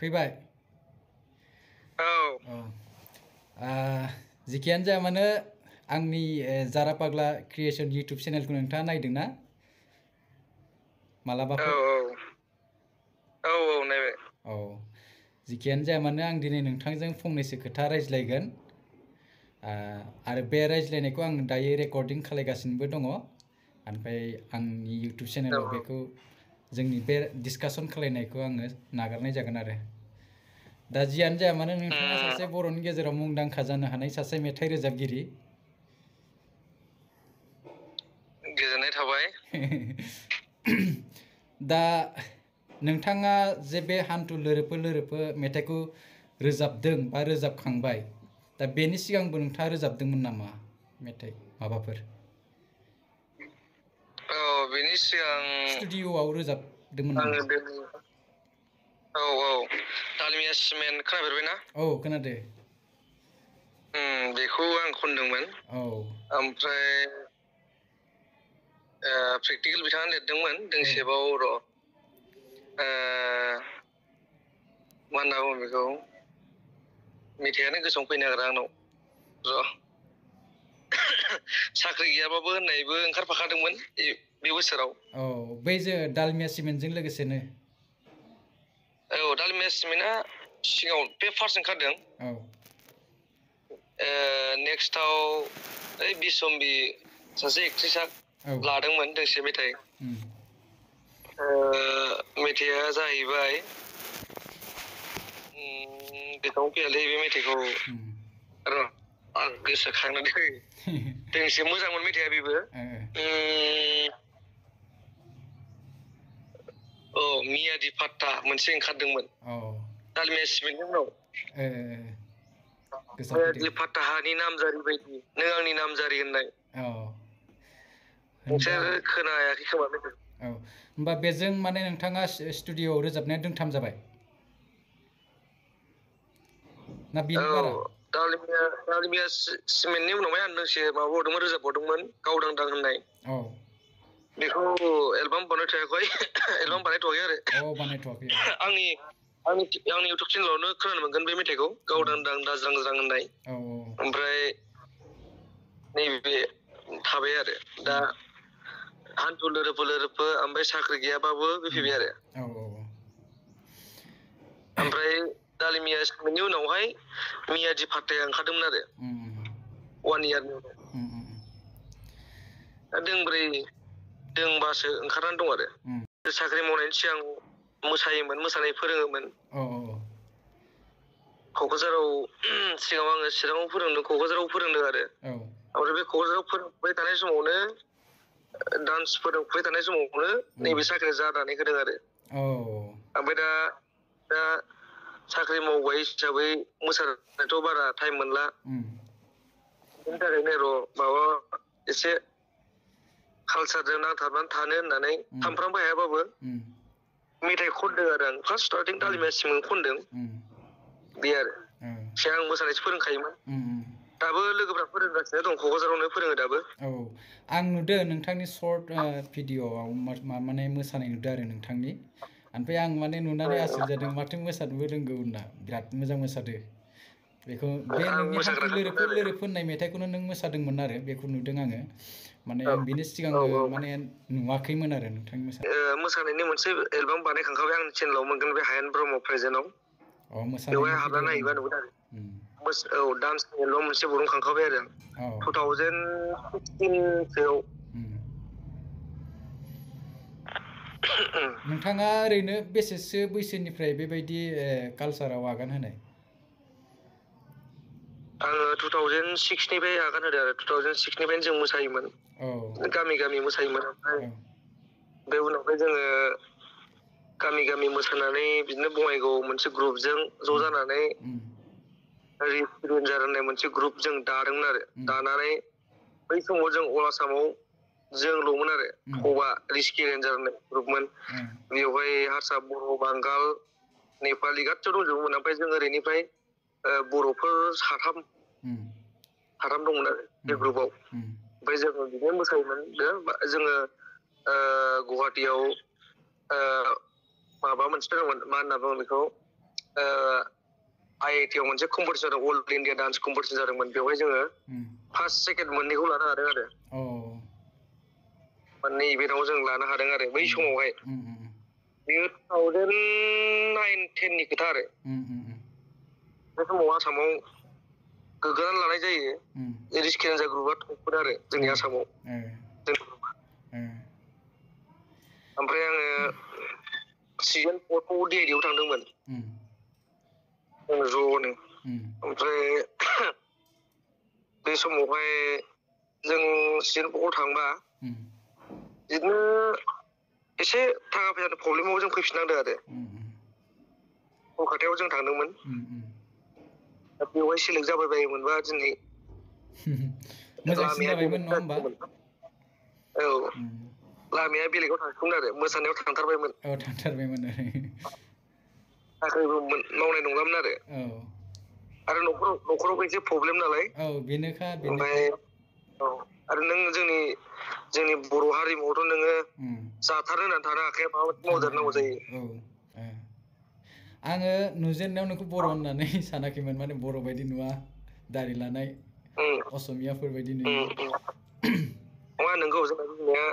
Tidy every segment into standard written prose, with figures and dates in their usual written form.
फैबाय जिखियानो जाया मानो आंनि Jharaphagla Creation YouTube चेनेलखौ नोंथाङा नायदों ना मालाबाफोर नायबाय जिखियानो जाया मानो आं दिनै नोंथांजों फंनैसो खोथा रायज्लायगोन आरो बे रायज्लायनायखौ आं दायो रेकर्डिं खालामगासिनोबो दङ ओमफ्राय आंनि YouTube चेनेलाव बेखौ जोंनि बे डिसकासन खालामनायखौ आङो नागारनाय जागोन आरो दा जियानो जाया मानो नोंथाङा सासे बर'नि गेजेराव मुंदांखा जानो हानाय सासे मेथाइ रोजाबगिरि गोजोननाय थाबाय दा नोंथाङा जे बे हान्थु लोरोफो लोरोफो मेथाइखौ रोजाबदों बा रोजाबखांबाय दा बेनि सिगांबो नोंथाङा रोजाबदोंमोन नामा मेथाइ माबाफोर बेनि सिगां स्टुडिय'आव रोजाबदोंमोन नामा दालमिया सिमेन्ट खोनाफेरबायना खोनादो बेखौ आं खनदोंमोन ओमफ्राय प्रेक्टिकेल बिथाङा लिरदोंमोन दोंसेबाव मा होनना बुङो बेखौ मेथाइयानो गोसोआव फैनो नागिरा आंनाव साख्रि गैयाबाबो होननायबो ओंखारफाखादोंमोन बे बोसोराव बै जे दालमिया सिमेन्टजों लोगोसेनो दालमिया सिमेन्टआ सिगाङाव बे फार्स्ट ओंखारदों नेक्स्टआव ओइ बिसम्बि सासे एक्ट्रिसआ लादोंमोन दोंसे मेथाइ मेथाइया जाहैबाय गोसोआव फैयालै बे मेथाइखौ आं गोसोखांनानै फैयो दोंसे मोजांमोन मेथाइया बेबो मियादि फात्ता मोनसे ओंखारदोंमोन दालमिया सिमेन्टनि उनाव मियादि फात्ता हानि नामजारि बायदि नों आंनि नामजारि होननाय नोंसोर खोनायाखै खोमा मेथाइ होमबा बेजों माने नोंथाङा स्टुडिय'आव रोजाबनाया दोंथाम जाबाय ना बिनि बारा दालमिया सिमेन्टनि उनावहाय आं दोंसे माबाबावदोंमोन रोजाबबावदोंमोन गावदांदां होननाय बेखौ एलबाम बानायथ'वाखै एलबाम बानायथ'वाखै आरो बानायथ'वाखै आंनि इउटुब चेनेलावनो खोनानो मोनगोन बे मेथाइखौ गावदांदां दाज्रां होननाय ओमफ्राय नैबे थाबाय आरो दा हान्थु लोरोफो लोरोफो ओमफ्राय साख्रि गैयाबाबो बे फैबाय आरो ओमफ्राय दालमिया सिमेन्टनि उनावहाय मियादि फात्ताया ओंखारदोंमोन आरो 1 इयारनि उनाव दा दोंबासो ओंखारनानै दं आरो साख्रि मावनायनि सिगां मोसायोमोन मोसानाय फोरोङोमोन क'क्राझाराव सिगाङाव आङो चिराङाव फोरोंदों क'क्राझाराव फोरोंदों आरो ओमफ्राय बे क'क्राझाराव फोरोंबाय थानाय समावनो डान्स फोरोंबाय थानाय समावनो नैबे साख्रिया जानानै होदों आरो ओमफ्राय दा साख्रि मावबाय हिसाबै मोसानायथ' बारा टाइम मोनला बिनि थाखायनो माबा एसे कालसारजों नांथाबनानै थानो होननानै सानफ्रामबो हायाबाबो मेथाइ खनदों आरो आं फार्स्ट स्टार्टिं दालमिया सिमेन्ट खनदों बे आरो सिगां आं मोसानायसो फोरोंखायोमोन दाबो लोगोफ्रा फोरोंगासिनो दं क'क्राझारावनो फोरोङो दाबो आं नुदों नोंथांनि सर्ट भिडिअ'आव माने मोसानाय नुदों आरो नोंथांनि ओमफ्राय आं माने नुनानै आश्चर्य जादों माथो मोसानोबो रोंगौ होनना बिराद मोजां मोसादो बेखौ बे नोंनि हान्थु लोरोफो लोरोफो होननाय मेथाइखौनो नों मोसादोंमोन आरो बेखौ नुदों आङो माने आं बिनि सिगांबो माने नुवाखैमोन आरो नोंथांनि मोसानायनि मोनसे एलबाम बानायखांखाबाय आंनि चेनेलाव मोनगोन बे हायेन ब्रह्म क्रिएशनाव बेवहाय हाबना नायहैबा नुगोन आरो डान्सनि एलबाम मोनसे बरनखांखाबाय आरो आं 2016 सोआव नोंथाङा ओरैनो बेसेसो बैसोनिफ्राय बेबायदि कालसाराव आगान होनाय आङो 2006 निफ्राय आगान होदों आरो 2006 निफ्रायनो जों मोसायोमोन गामि गामि मोसायोमोन ओमफ्राय बे उनावहाय जोङो गामि गामि मोसानानै बिदिनो बङाइगाव मोनसे ग्रुपजों ज' जानानै रेन्जार होननाय मोनसे ग्रुप जों दादोंमोन आरो दानानै बै समाव जों अलासामाव जोंल'मोन आरो खबा रिस्कि रेन्जार होननाय ग्रुपमोन बेवहाय हारसा बर' बांगाल नेपालि गासिबो दंजोबोमोन ओमफ्राय जों ओरैनिफ्राय बर'फोर साथाम दंमोन आरो बे ग्रुपआव ओमफ्राय जोङो बिदिनो मोसायोमोन जोङो गुवाहाटियाव माबा मोनसे दंमोन मा होनना बुङो बेखौ IIT आव मोनसे कम्पिटिसन जादों, अल इण्डिया डान्स कम्पिटिसन जादोंमोन। बेवहाय जोङो फार्स्ट सेकेन्ड मोननैखौ लानो हादों आरो। मोननै इभेन्टआव जों लानो हादों आरो बै समावहाय। बेयो 2009-10 नि खोथा आरो। बे समाव आसामाव गोग्गानानै लानाय जायो। रिस्केन्जा ग्रुपआ टपमोन आरो जोंनि आसामाव। ओमफ्राय आङो सिजन 4खौ DID आव थांदोंमोन ज'नो। ओमफ्राय बे समावहाय जों सिजन 4आव थांबा बिदिनो एसे थाखा फैसानि प्रब्लेमाव जों फैफिननांदों आरो। कलकातायाव जों थांदोंमोन। बेवहाय सेलेक्ट जाबाय बायोमोनबा दिनै मोजांसिन जाबायमोन नङा होमबा? औ, लामाया बेलेगाव थांसिगौमोन आरो, मोसानायाव थांथारबायमोन। थांथारबायमोन। साख्रिबो मावनाय नंलामोन आरो। आरो न'खरावबो एसे प्रब्लेम नालाय। बेनोखा। ओमफ्राय आरो नों जोंनि बर' हारिमुआवथ' नोङो जाथार होनानै थानो हाखाया, माबा मोनसे मावदेरनांगौ जायो। आङो नुजेननायाव नोंखौ बर' होननानै सानाखैमोन, माने बर' बायदि नुवा, दारि लानाय असमियाफोर बायदि नुयो। नङा, नोंगौ, जोंना बिमाया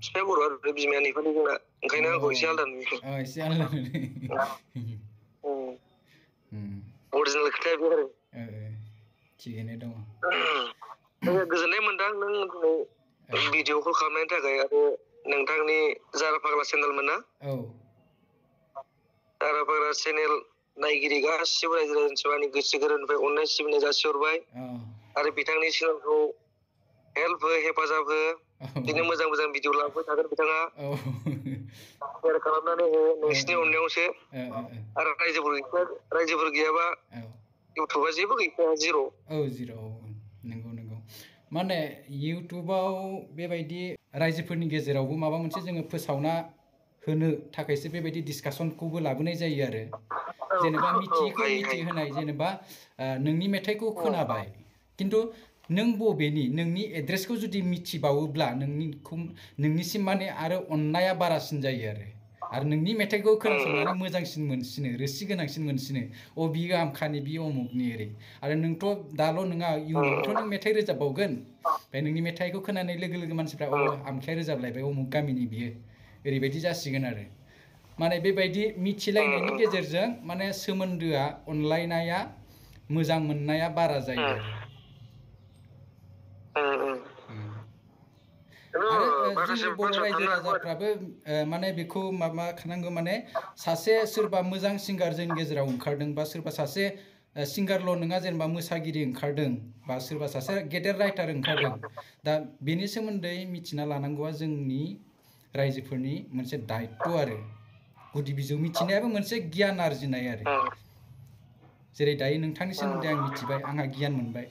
बिफाया बर' आरो बिमाया नेपालि जोंना, ओंखायनो आंखौ एसे आलादा नुयो। एसे आलादा नुयो। अरिजिनेल खोथाया बे आरो। थिगैनो दङ। गोजोननाय मोनदों नों दिनै भिडिअखौ खालामनायनि थाखाय। आरो नोंथांनि जाराफाग्ला चेनेलमोन ना? जाराफाग्ला चेनेल नायगिरि गासिबो रायजो राजानिसिम आंनि गोसो गोरबोनिफ्राय अननाय सिबिनाय जासिहरबाय। आरो बिथांनि चेनेलखौ हेल्प हो, हेफाजाब हो। बिदिनो मोजां मोजां भिडिअ लाबोबाय थागोन बिथाङा। शेयार खालामनानै हो, नोंसिनि अननायावसो। आरो रायजोफोर गैयाबा इउटुबा जेबो गैखाया, जिर'। जिर'। नंगौ। माने इउटुबाव बेबायदि रायजोफोरनि गेजेरावबो माबा मोनसे जोङो फोसावना होनो थाखायसो बेबायदि डिसकासनखौबो लाबोनाय जायो आरो। जेनेबा मिथियैखौ मिथिहोनाय, जेनेबा नोंनि मेथाइखौ खोनाबाय, खिन्थु नों बबेनि, नोंनि एड्रेसखौ जुदि मिथिबावोब्ला नोंनिसिम माने आरो अननाया बारासिन जायो आरो नोंनि मेथाइखौ खोनासंनानै मोजांसिन मोनसिनो, रोसि गोनांसिन मोनसिनो। बियो आमखानि, बियो अमुकनि, ओरै। आरो नोंथ' दाल' नङा, इयुनावथ' नों मेथाइ रोजाबबावगोन। ओमफ्राय नोंनि मेथाइखौ खोनानाय लोगो लोगो मानसिफ्रा आमखाया रोजाबलायबाय, अमुक गामिनि बियो, ओरैबायदि जासिगोन आरो। माने बेबायदि मिथिलायनायनि गेजेरजों माने सोमोन्दोआ, अनलायनाया, मोजां मोननाया बारा जायो आरो। आरो जोंनि बर' रायजो राजाफ्राबो माने बेखौ माबा खालामनांगौ, माने सासे सोरबा मोजां सिंगार जोंनि गेजेराव ओंखारदों, बा सोरबा सासे सिंगारल' नङा, जेनेबा मोसागिरि ओंखारदों, बा सोरबा सासे गेदेर राइटार ओंखारदों, दा बेनि सोमोन्दै मिथिना लानांगौआ जोंनि रायजोफोरनि मोनसे दायित्व आरो। गुदि बिजौ मिथिनायाबो मोनसे गियान आरजिनाय आरो। जेरै दायो नोंथांनि सोमोन्दै आं मिथिबाय, आंहा गियान मोनबाय,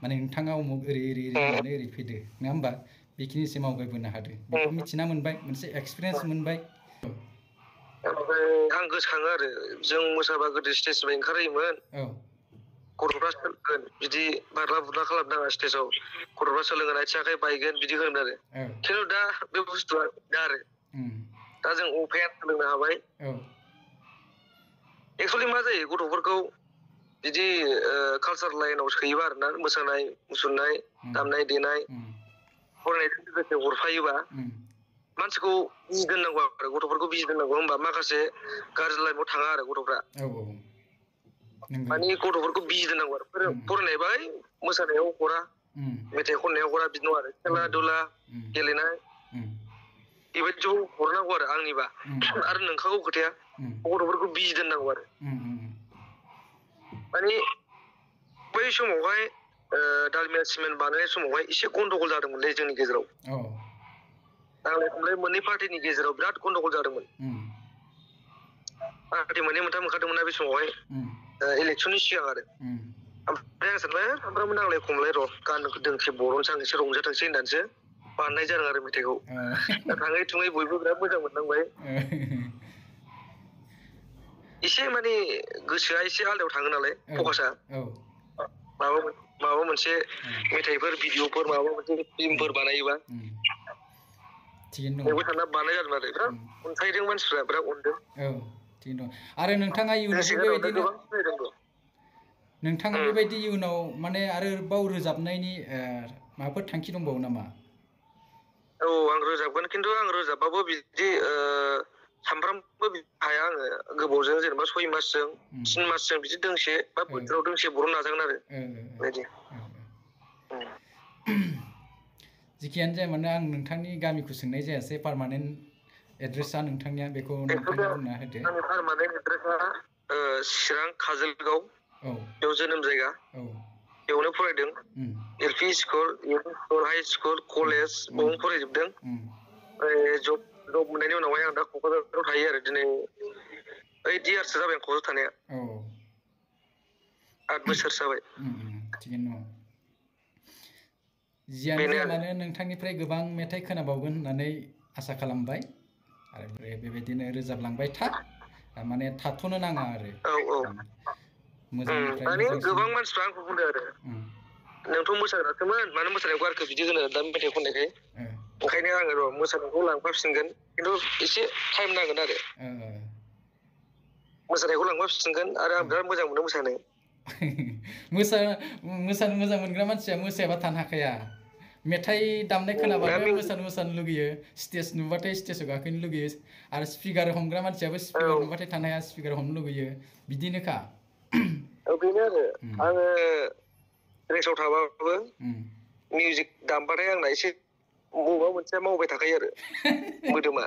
माने नोंथाङा उमुक ओरै होननानै ओरै फैदो, नङा होमबा? बेखिनिसिम आवगायबोनो हादों, बेखौ मिथिना मोनबाय, मोनसे एक्सपिरियेन्स मोनबाय। आं गोसोखाङो आरो, जों मोसाबा गोदो स्टेजनिफ्राय ओंखारहोयोमोन। गथ'फ्रा सोलोंगोन, बिदि बारला बुरला खालामनाङा स्टेजाव, गथ'फ्रा सोलोंगोन, आथिं आखाइ बायगोन, बिदि होनो आरो। खिन्थु दा बे बुस्थुआ दा आरो, दा जों अपेन सोलोंनो हाबाय। एक्सुवेलि मा जायो, गथ'फोरखौ बिदि कालसार लाइनाव सोयोबा आरोना, मोसानाय मुसुरनाय, दामनाय देनाय, फरायनायजों लोगोसे हरफायोबा मानसिखौ बिजि दोननांगौ आरो, गथ'फोरखौ बिजि दोननांगौ, होमबा माखासे गाज्रि लाइनाव थाङा आरो गथ'फ्रा। माने गथ'फोरखौ बिजि दोननांगौ आरो। फरायनायबा मोसानायाव हरा, मेथाइ खननायाव हरा, बिदि नङा आरो। खेला दुला गेलेनाय बेबायदियाव हरनांगौ आरो आंनिबा। आरो नोंखागौ खोथाया, गथ'फोरखौ बिजि दोननांगौ आरो। माने बै समावहाय दालमिया सिमेन्ट बानायनाय समावहाय एसे गन्डगल जादोंमोनलै जोंनि गेजेराव। नांलाय खमलाय मोननै पार्टिनि गेजेराव बिराद गन्डगल जादोंमोन। पार्टि मोननै मोनथाम ओंखारदोंमोन ना बे समावहाय, इलेक्सननि सिगां आरो। ओमफ्राय आं सानबाय, सानफ्रामबो नांलाय खमलाय, र' गान दोंसे बर'नोसै आं, एसे रंजाथोंसै होननानैसो बानायनाय जादों आरो मेथाइखौ। दा थाङै थुङै बयबो बिराद मोजां मोननांबाय। एसे माने गोसोआ एसे आलदायाव थाङो नालाय, फकासा। माबा मोनसे मेथाइफोर, भिडिअफोर, माबा मोनसे फिल्मफोर बानायोबा बयबो सानना बानाय जादों आरो। बिराद अनसायदों मानसिफ्रा, बिराद अनदों। थिग दं आरो नोंथाङा इयुनाव माने आरोबाव रोजाबनायनि माबाफोर थांखि दंबावो नामा? औ आं रोजाबगोन खिन्थु आं रोजाबबाबो बिदि सामफ्रामबो हाया आङो गोबावजों जेनेबा 6 मासजों 3 मासजों बिदि दोंसे बा बोथोराव दोंसे बरन नाजागोन आरो बेबायदि। जिखियानो जाया मानो आं नोंथांनि गामिखौ सोंनाय जायासै पार्मानेन्ट एड्रेसा नोंथांनिया बेखौ नोंथाङा बुंना होदो। आंनि पार्मानेन्ट एड्रेसा चिरां काजोलगाव बेयाव जोनोम जायगा बेयावनो फरायदों LP school UP school high school college बावनो फरायजोबदों ओमफ्राय जब मोननायनि उनावहाय आं दा क'क्राझाराव थायो आरो दिनै 8 इयार्ससो जाबाय आं क'क्राझाराव थानाया 8 बोसोर जाबाय। थिगानो दङ। जियानो जाया मानो नोंथांनिफ्राय गोबां मेथाइ खोनाबावगोन होननानै आसा खालामबाय आरो बेबायदिनो रोजाबलांबाय था माने थाथ'नो नाङा आरो मोजांनिफ्राय मोजांसिन। गोबां मानसिफ्रा आंखौ बुंदों आरो नोंथ' मोसाग्रासोमोन मानो मोसानायखौ गारखो बिदि होनो दा मेथाइ खननायखाय ओंखायनो आङो र' मोसानायखौ लांफाफिनगोन खिन्थु एसे टाइम नांगोन आरो मोसानायखौ लांफाफिनगोन आरो आं बिराद मोजां मोनो मोसानो। मोसानो मोजां मोनग्रा मानसिया मोसायाबा थानो हाखाया। मेथाइ दामनाय खोनाबानो मोसानो लुगैयो स्टेज नुबाथाय स्टेजाव गाखोनो लुगैयो आरो स्पिकार हमग्रा मानसियाबो स्पिकार नुबाथाय थानो हाया स्पिकार हमनो लुगैयो बिदिनोखा। बेनो आरो आङो रेसाव थाबाबो मिउजिक दामबाथाय आंना एसे बबेबा मोनसेया मावबाय थाखायो आरो मोदोमा।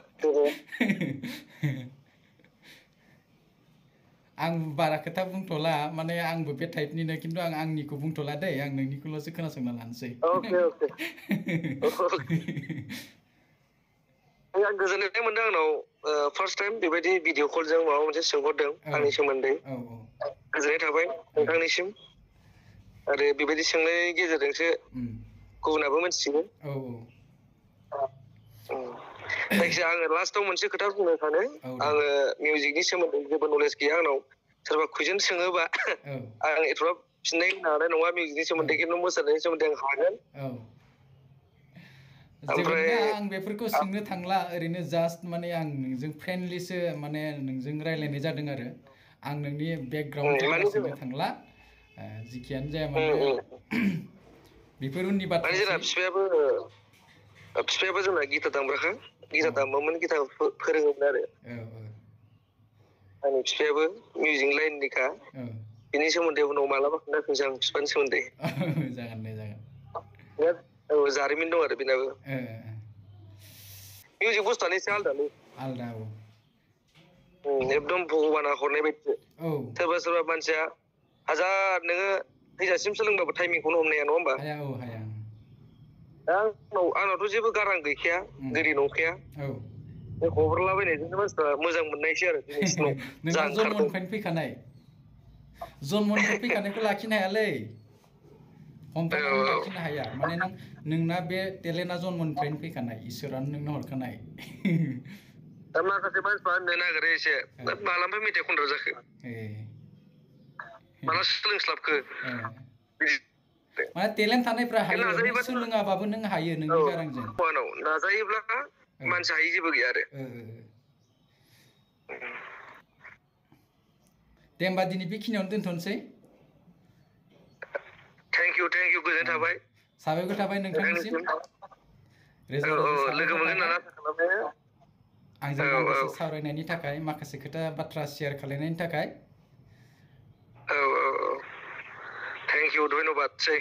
आं बारा खोथा बुंथ'ला माने आंबो बे टाइपनिनो खिन्थु आं आंनिखौ बुंथ'ला दै आं नोंनिखौल'सो खोनासंना लानोसै। आं गोजोननाय मोनदों आंनाव फार्स्ट टाइम बेबायदि भिडिअ कलजों माबा मोनसे सोंहरदों आंनि सोमोन्दै गोजोननाय थाबाय नोंथांनिसिम आरो बेबायदि सोंनायनि गेजेरजोंसो गुबुनाबो मिथिगोन। जायखिजाया आङो लास्टाव मोनसे खोथा बुंनो सानो आङो मिउजिकनि सोमोन्दै जेबो नलेज गैया आंनाव सोरबा कुइसन सोङोबा आं एथ'बां फिननाय होनो हानाय नङा मिउजिकनि सोमोन्दै खिन्थु मोसानायनि सोमोन्दै आं हागोन। ओमफ्राय आं बेफोरखौ सोंनो थांला ओरैनो जास्ट माने आं नोंजों फ्रेन्डलिसो माने नोंजों रायलायनाय जादों आरो आं नोंनि बेकग्राउन्डखौ बारा सोंनो थांला जिखियानो जाया मानो बेफोर उननि बाथ्रा। जोंना बिफायाबो जोंना गिटार दामग्राखा गिटार दामोमोन गिटार फोरोङोमोन आरो आंनि बिफायाबो मिउजिक लाइननिखा बिनि सोमोन्दै उनाव मालाबा खोन्थाफिनसै आं बिफानि सोमोन्दै। जागोन दे जागोन। जारिमिन दं आरो बेनाबो मिउजिक बुस्थुआनो एसे आलदालै आलदा एकदम भगबाना हरनाय बायदिसो सोरबा सोरबा मानसिया हाजार नोङो थैजासिम सोलोंबाबो टाइमिंखौनो हमनो हाया नङा होमबा? हाया। दा आंनावथ' जेबो गारां गैखाया गोदै नंखाया बे हब्रलाबायनायजोंनो मानसिफ्रा मोजां मोननायसै आरो दिनैसिमाव जा ओंखारदों। जन्मनिफ्राय फैखानायखौ लाखिनो हायालै हमथानानै लाखिनो हाया माने नोंना बे टेलेन्टआ जन्मनिफ्रायनो फैखानाय इसोरानो नोंनो हरखानाय। दा माखासे मानसिफ्रा होननो नागिरो एसे मालानिफ्राय मेथाइ खनग्रा जाखो माला सोलोंस्लाबखो माने टेलेन्ट थानायफ्रा हायो नों सोलोङाबाबो नों हायो नोंनि गारांजों नाजायोब्ला मानसि हायि जेबो गैया आरो। दे होमबा दिनै बेखिनियावनो दोनथ'नोसै। थेंक इउ गोजोननाय थाबाय। साबायखर थाबाय नोंथांनिसिम रोजा लोगो रोजा मोनगोन होननानै आसा खालामबाय आंजों दान्दिसे सावरायनायनि थाखाय माखासे खोथा बाथ्रा शेयार खालायनायनि थाखाय। Thank you धन्यबादसै।